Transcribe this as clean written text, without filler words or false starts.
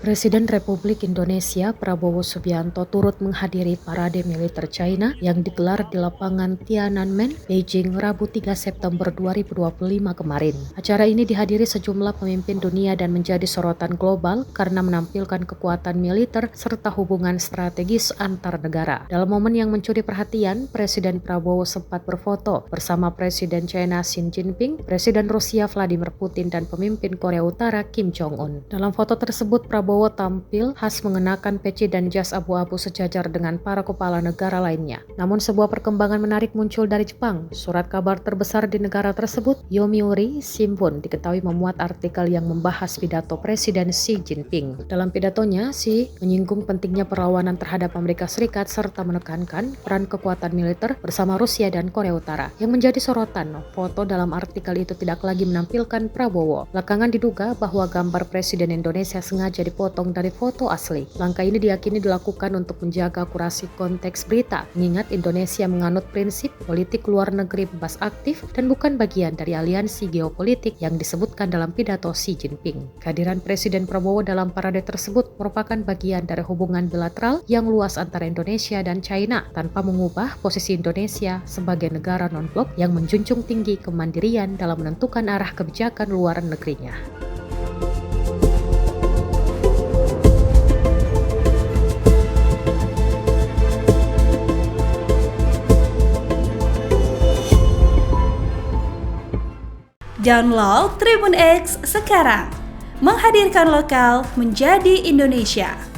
Presiden Republik Indonesia Prabowo Subianto turut menghadiri parade militer China yang digelar di lapangan Tiananmen, Beijing, Rabu 3 September 2025 kemarin. Acara ini dihadiri sejumlah pemimpin dunia dan menjadi sorotan global karena menampilkan kekuatan militer serta hubungan strategis antar negara. Dalam momen yang mencuri perhatian, Presiden Prabowo sempat berfoto bersama Presiden China Xi Jinping, Presiden Rusia Vladimir Putin, dan pemimpin Korea Utara Kim Jong-un. Dalam foto tersebut, Prabowo tampil khas mengenakan peci dan jas abu-abu sejajar dengan para kepala negara lainnya. Namun sebuah perkembangan menarik muncul dari Jepang. Surat kabar terbesar di negara tersebut, Yomiuri Shimbun, diketahui memuat artikel yang membahas pidato Presiden Xi Jinping. Dalam pidatonya, Xi menyinggung pentingnya perlawanan terhadap Amerika Serikat serta menekankan peran kekuatan militer bersama Rusia dan Korea Utara. Yang menjadi sorotan, foto dalam artikel itu tidak lagi menampilkan Prabowo. Belakangan diduga bahwa gambar Presiden Indonesia sengaja dipotong dari foto asli. Langkah ini diyakini dilakukan untuk menjaga akurasi konteks berita, mengingat Indonesia menganut prinsip politik luar negeri bebas aktif dan bukan bagian dari aliansi geopolitik yang disebutkan dalam pidato Xi Jinping. Kehadiran Presiden Prabowo dalam parade tersebut merupakan bagian dari hubungan bilateral yang luas antara Indonesia dan China, tanpa mengubah posisi Indonesia sebagai negara non-blok yang menjunjung tinggi kemandirian dalam menentukan arah kebijakan luar negerinya. Download Tribun X sekarang, menghadirkan lokal menjadi Indonesia.